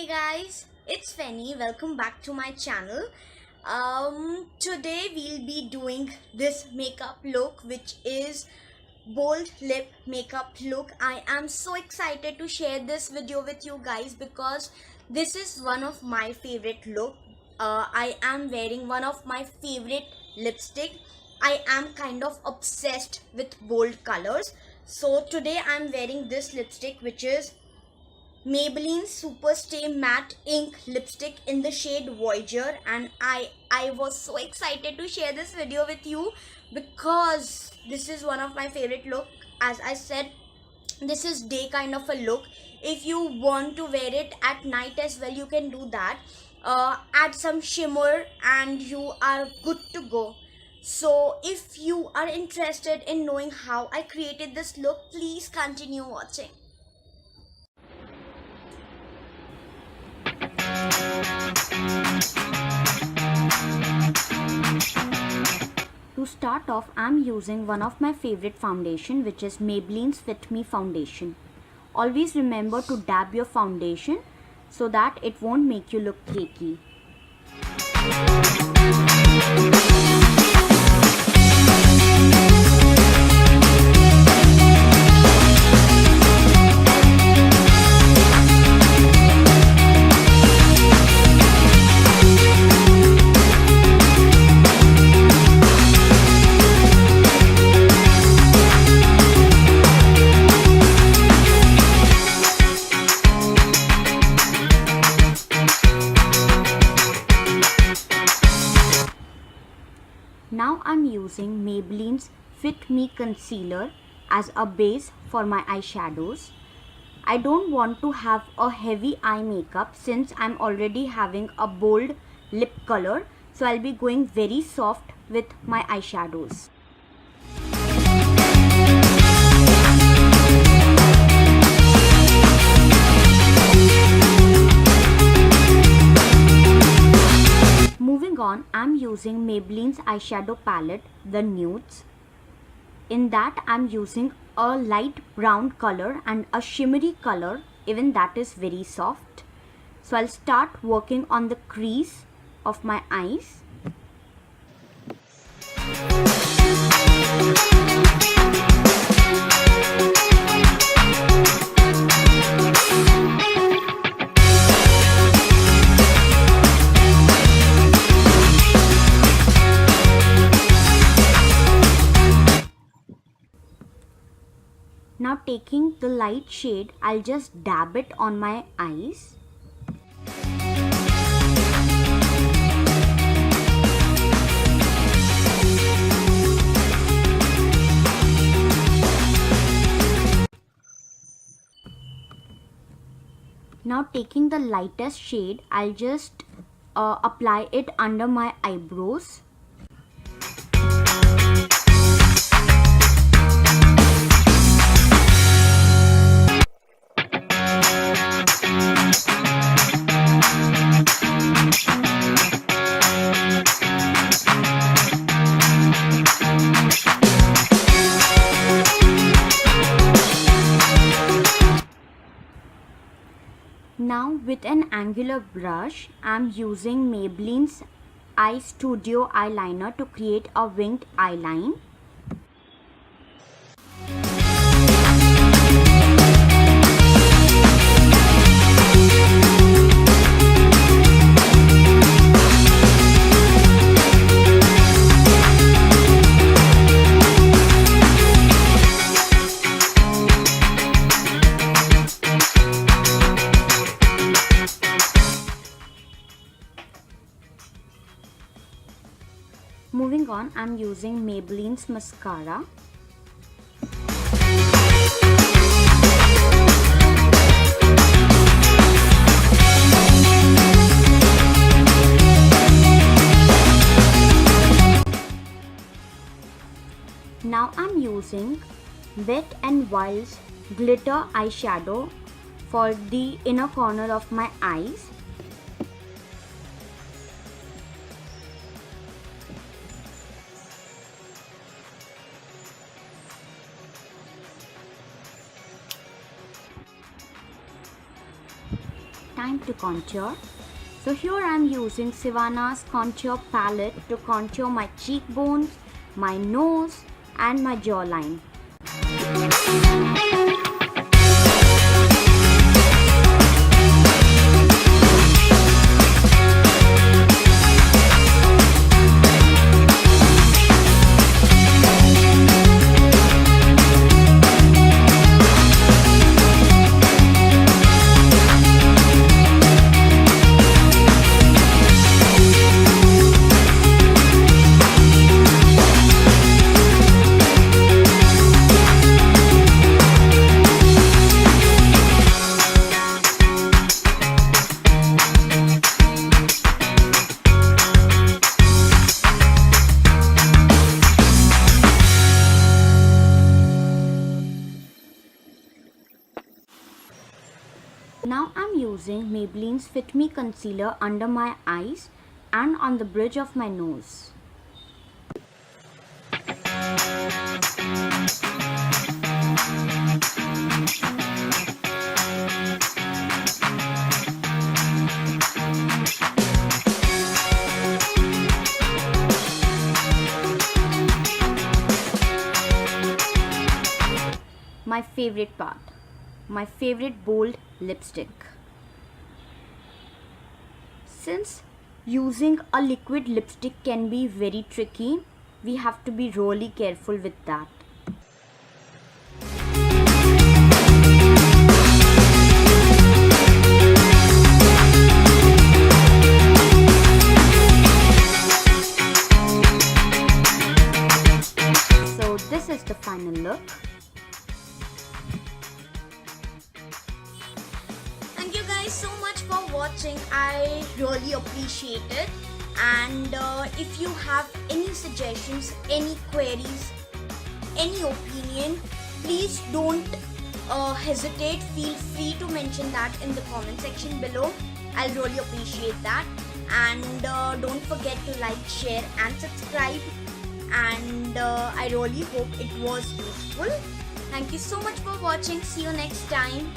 Hey guys, it's Fenny. Welcome back to my channel. Today we'll be doing this makeup look, which is bold lip makeup look. I am so excited to share this video with you guys because this is one of my favorite look. I am wearing one of my favorite lipstick. I am kind of obsessed with bold colors. So today I'm wearing this lipstick, which is Maybelline Superstay Matte Ink Lipstick in the shade Voyager, and I was so excited to share this video with you because this is one of my favorite look. As I said, this is day kind of a look. If you want to wear it at night as well, you can do that. Add some shimmer and you are good to go. So if you are interested in knowing how I created this look, please continue watching. To start off, I'm using one of my favorite foundation, which is Maybelline's Fit Me foundation. Always remember to dab your foundation so that it won't make you look cakey. Now I'm using Maybelline's Fit Me Concealer as a base for my eyeshadows. I don't want to have a heavy eye makeup since I'm already having a bold lip color. So I'll be going very soft with my eyeshadows. Moving on, I'm using Maybelline's eyeshadow palette, the Nudes. In that, I'm using a light brown color and a shimmery color, even that is very soft. So I'll start working on the crease of my eyes. Now taking the light shade, I'll just dab it on my eyes. Now taking the lightest shade, I'll just apply it under my eyebrows. Now with an angular brush, I'm using Maybelline's Eye Studio eyeliner to create a winged eyeline. Moving on, I'm using Maybelline's mascara. Now I'm using Wet n Wild's glitter eyeshadow for the inner corner of my eyes. time to contour. So here I am using Sivana's contour palette to contour my cheekbones, my nose and my jawline. Now I'm using Maybelline's Fit Me Concealer under my eyes and on the bridge of my nose. My favorite part. My favorite bold lipstick. Since using a liquid lipstick can be very tricky, we have to be really careful with that. So this is the final look. Thank you guys so much for watching. I really appreciate it. And if you have any suggestions, any queries, any opinion, please don't hesitate. Feel free to mention that in the comment section below. I'll really appreciate that. And don't forget to like, share and subscribe. And I really hope it was useful. Thank you so much for watching. See you next time.